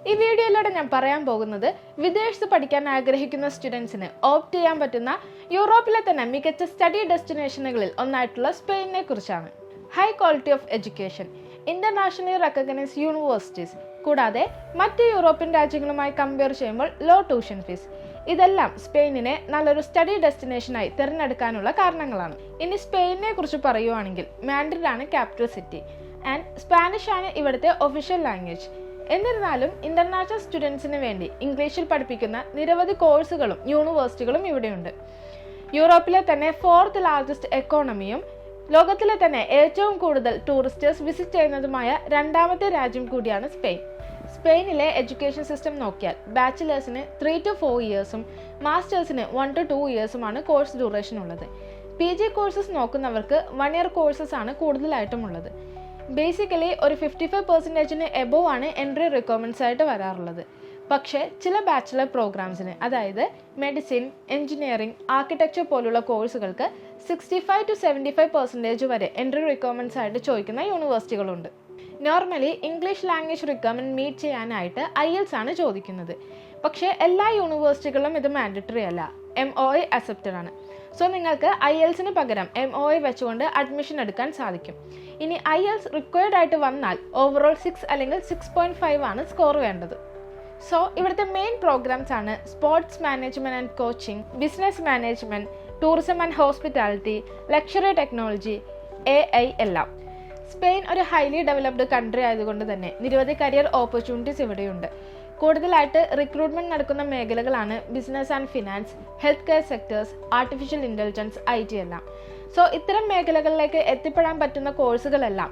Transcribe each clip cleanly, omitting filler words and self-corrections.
ഈ വീഡിയോയിലൂടെ ഞാൻ പറയാൻ പോകുന്നത് വിദേശത്ത് പഠിക്കാൻ ആഗ്രഹിക്കുന്ന സ്റ്റുഡൻസിന് ഓപ്റ്റ് ചെയ്യാൻ പറ്റുന്ന യൂറോപ്പിലെ തന്നെ മികച്ച സ്റ്റഡി ഡെസ്റ്റിനേഷനുകളിൽ ഒന്നായിട്ടുള്ള സ്പെയിനിനെ കുറിച്ചാണ്. High quality of education, internationally recognised universities, കൂടാതെ മറ്റ് യൂറോപ്യൻ രാജ്യങ്ങളുമായി കമ്പയർ ചെയ്യുമ്പോൾ ലോ ട്യൂഷൻ ഫീസ്, ഇതെല്ലാം സ്പെയിനിനെ നല്ലൊരു സ്റ്റഡി ഡെസ്റ്റിനേഷനായി തിരഞ്ഞെടുക്കാനുള്ള കാരണങ്ങളാണ്. ഇനി സ്പെയിനിനെ കുറിച്ച് പറയുവാണെങ്കിൽ മാഡ്രിഡ് ആണ് ക്യാപിറ്റൽ സിറ്റി ആൻഡ് സ്പാനിഷ് ആണ് ഇവിടുത്തെ ഒഫീഷ്യൽ ലാംഗ്വേജ്. എന്നിരുന്നാലും ഇന്റർനാഷണൽ സ്റ്റുഡൻസിന് വേണ്ടി ഇംഗ്ലീഷിൽ പഠിപ്പിക്കുന്ന നിരവധി കോഴ്സുകളും യൂണിവേഴ്സിറ്റികളും ഇവിടെയുണ്ട്. യൂറോപ്പിലെ തന്നെ 4th ലാർജസ്റ്റ് എക്കോണമിയും ലോകത്തിലെ തന്നെ ഏറ്റവും കൂടുതൽ ടൂറിസ്റ്റേഴ്സ് വിസിറ്റ് ചെയ്യുന്നതുമായ രണ്ടാമത്തെ രാജ്യം കൂടിയാണ് സ്പെയിൻ. സ്പെയിനിലെ എഡ്യൂക്കേഷൻ സിസ്റ്റം നോക്കിയാൽ ബാച്ചിലേഴ്സിന് 3 to 4 ഇയേഴ്സും മാസ്റ്റേഴ്സിന് 1 to 2 ഇയേഴ്സുമാണ് കോഴ്സ് ഡ്യൂറേഷൻ ഉള്ളത്. PG കോഴ്സസ് നോക്കുന്നവർക്ക് 1 year കോഴ്സസ് ആണ് കൂടുതലായിട്ടും ഉള്ളത്. ബേസിക്കലി ഒരു 55% എബോവ് ആണ് എൻട്രി റിക്വയർമെൻറ്റ്സ് ആയിട്ട് വരാറുള്ളത്. പക്ഷേ ചില ബാച്ചിലർ പ്രോഗ്രാംസിന്, അതായത് മെഡിസിൻ, എഞ്ചിനീയറിംഗ്, ആർക്കിടെക്ചർ പോലുള്ള കോഴ്സുകൾക്ക് 65 to 75% വരെ എൻട്രി റിക്വയർമെൻറ്റ്സ് ആയിട്ട് ചോദിക്കുന്ന യൂണിവേഴ്സിറ്റികളുണ്ട്. Normally English language requirement meet ചെയ്യാനായിട്ട് IELTS ആണ് ചോദിക്കുന്നത്. പക്ഷേ എല്ലാ യൂണിവേഴ്സിറ്റികളിലും ഇത് മാൻഡറ്ററി അല്ല, MOA അക്സെപ്റ്റഡ് ആണ്. സോ നിങ്ങൾക്ക് IELTSന് പകരം MOA വെച്ചുകൊണ്ട് അഡ്മിഷൻ എടുക്കാൻ സാധിക്കും. ഇനി IELTS റിക്വയർഡ് ആയിട്ട് വന്നാൽ ഓവറോൾ 6 അല്ലെങ്കിൽ 6.5 ആണ് സ്കോർ വേണ്ടത്. സോ ഇവിടുത്തെ മെയിൻ പ്രോഗ്രാംസ് ആണ് sports management and coaching, business management, tourism and hospitality, luxury technology, AI എല്ലാം. സ്പെയിൻ ഒരു ഹൈലി ഡെവലപ്ഡ് കൺട്രി ആയതുകൊണ്ട് തന്നെ നിരവധി കരിയർ ഓപ്പർച്യൂണിറ്റീസ് ഇവിടെയുണ്ട്. കൂടുതലായിട്ട് റിക്രൂട്ട്മെന്റ് നടക്കുന്ന മേഖലകളാണ് business and finance, health care sectors, artificial intelligence, IT എല്ലാം. സോ ഇത്തരം മേഖലകളിലേക്ക് എത്തിപ്പെടാൻ പറ്റുന്ന കോഴ്സുകളെല്ലാം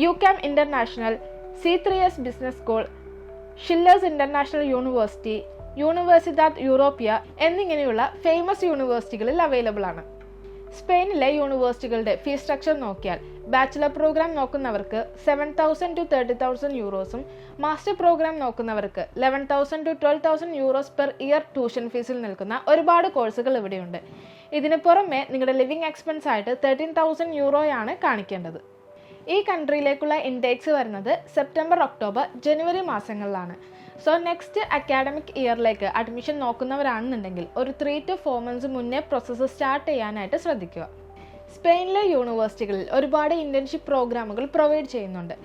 UCAM international, C3S business school, Schillers international university, Universidad Europea എന്നിങ്ങനെയുള്ള ഫേമസ് യൂണിവേഴ്സിറ്റികളിൽ അവൈലബിൾ ആണ്. സ്പെയിനിലെ യൂണിവേഴ്സിറ്റികളുടെ ഫീസ് സ്ട്രക്ചർ നോക്കിയാൽ ബാച്ചിലർ പ്രോഗ്രാം നോക്കുന്നവർക്ക് 7,000 to 30,000 യൂറോസും മാസ്റ്റർ പ്രോഗ്രാം നോക്കുന്നവർക്ക് 11,000 to 12,000 euros per year tuition ഫീസിൽ നിൽക്കുന്ന ഒരുപാട് കോഴ്സുകൾ ഇവിടെയുണ്ട്. ഇതിന് പുറമെ നിങ്ങളുടെ ലിവിംഗ് എക്സ്പെൻസ് ആയിട്ട് 13,000 യൂറോയാണ് കാണിക്കേണ്ടത്. ഈ കൺട്രിയിലേക്കുള്ള ഇൻടേക്സ് വരുന്നത് സെപ്റ്റംബർ, ഒക്ടോബർ, ജനുവരി മാസങ്ങളിലാണ്. സോ നെക്സ്റ്റ് അക്കാഡമിക് ഇയറിലേക്ക് അഡ്മിഷൻ നോക്കുന്നവരാണെന്നുണ്ടെങ്കിൽ ഒരു 3 to 4 months മുന്നേ പ്രോസസ്സ് സ്റ്റാർട്ട് ചെയ്യാനായിട്ട് ശ്രദ്ധിക്കുക. സ്പെയിനിലെ യൂണിവേഴ്സിറ്റികളിൽ ഒരുപാട് ഇന്റേൺഷിപ്പ് പ്രോഗ്രാമുകൾ പ്രൊവൈഡ് ചെയ്യുന്നുണ്ട്.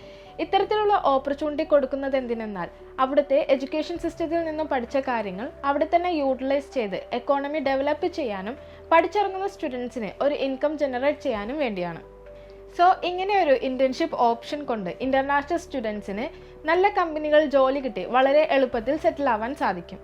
ഇത്തരത്തിലുള്ള ഓപ്പർച്യൂണിറ്റി കൊടുക്കുന്നത് എന്തിനെന്നാൽ അവിടുത്തെ എഡ്യൂക്കേഷൻ സിസ്റ്റത്തിൽ നിന്നും പഠിച്ച കാര്യങ്ങൾ അവിടെ തന്നെ യൂട്ടിലൈസ് ചെയ്ത് എക്കോണമി ഡെവലപ്പ് ചെയ്യാനും പഠിച്ചിറങ്ങുന്ന സ്റ്റുഡൻസിന് ഒരു ഇൻകം ജനറേറ്റ് ചെയ്യാനും വേണ്ടിയാണ്. സോ ഇങ്ങനെ ഒരു ഇന്റേൺഷിപ്പ് ഓപ്ഷൻ കൊണ്ട് ഇന്റർനാഷണൽ സ്റ്റുഡൻസിന് നല്ല കമ്പനികൾ ജോലി കിട്ടി വളരെ എളുപ്പത്തിൽ സെറ്റിൽ ആവാൻ സാധിക്കും.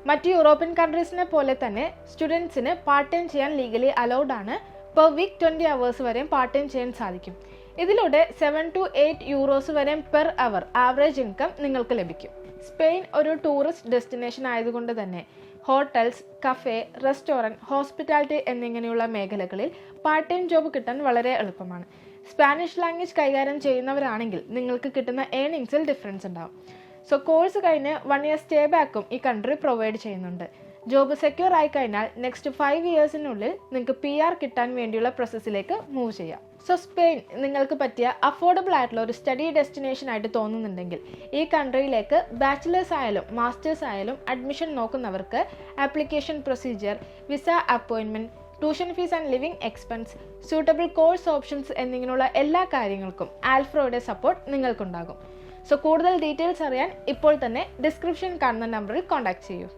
മറ്റ് യൂറോപ്യൻ കൺട്രീസിനെ പോലെ തന്നെ സ്റ്റുഡൻസിന് പാർട്ട് ടൈം ചെയ്യാൻ ലീഗലി അലൗഡ് ആണ്. പെർ വീക്ക് 20 hours വരെയും പാർട്ട് ടൈം ചെയ്യാൻ സാധിക്കും. ഇതിലൂടെ 7 to 8 യൂറോസ് വരെയും പെർ അവർ ആവറേജ് ഇൻകം നിങ്ങൾക്ക് ലഭിക്കും. സ്പെയിൻ ഒരു ടൂറിസ്റ്റ് ഡെസ്റ്റിനേഷൻ ആയതുകൊണ്ട് തന്നെ ഹോട്ടൽസ്, കഫേ, റെസ്റ്റോറൻറ്റ്, ഹോസ്പിറ്റാലിറ്റി എന്നിങ്ങനെയുള്ള മേഖലകളിൽ പാർട്ട് ടൈം ജോബ് കിട്ടാൻ വളരെ എളുപ്പമാണ്. സ്പാനിഷ് ലാംഗ്വേജ് കൈകാര്യം ചെയ്യുന്നവരാണെങ്കിൽ നിങ്ങൾക്ക് കിട്ടുന്ന ഏണിങ്സിൽ ഡിഫറൻസ് ഉണ്ടാവും. സോ കോഴ്സ് കഴിഞ്ഞ് 1 year സ്റ്റേ ബാക്കും ഈ കൺട്രി പ്രൊവൈഡ് ചെയ്യുന്നുണ്ട്. ജോബ് സെക്യൂർ ആയി കഴിഞ്ഞാൽ നെക്സ്റ്റ് 5 yearsനുള്ളിൽ നിങ്ങൾക്ക് PR കിട്ടാൻ വേണ്ടിയുള്ള പ്രോസസ്സിലേക്ക് മൂവ് ചെയ്യാം. സോ സ്പെയിൻ നിങ്ങൾക്ക് പറ്റിയ അഫോർഡബിൾ ആയിട്ടുള്ള ഒരു സ്റ്റഡി ഡെസ്റ്റിനേഷൻ ആയിട്ട് തോന്നുന്നുണ്ടെങ്കിൽ ഈ കൺട്രിയിലേക്ക് ബാച്ചിലേഴ്സ് ആയാലും മാസ്റ്റേഴ്സ് ആയാലും അഡ്മിഷൻ നോക്കുന്നവർക്ക് application procedure, visa appointment, tuition fees and living expense, suitable course options എന്നിങ്ങനെയുള്ള എല്ലാ കാര്യങ്ങൾക്കും ആൽഫ്രോയുടെ സപ്പോർട്ട് നിങ്ങൾക്കുണ്ടാകും. സോ കൂടുതൽ ഡീറ്റെയിൽസ് അറിയാൻ ഇപ്പോൾ തന്നെ ഡിസ്ക്രിപ്ഷൻ കാണുന്ന നമ്പറിൽ കോൺടാക്ട് ചെയ്യൂ.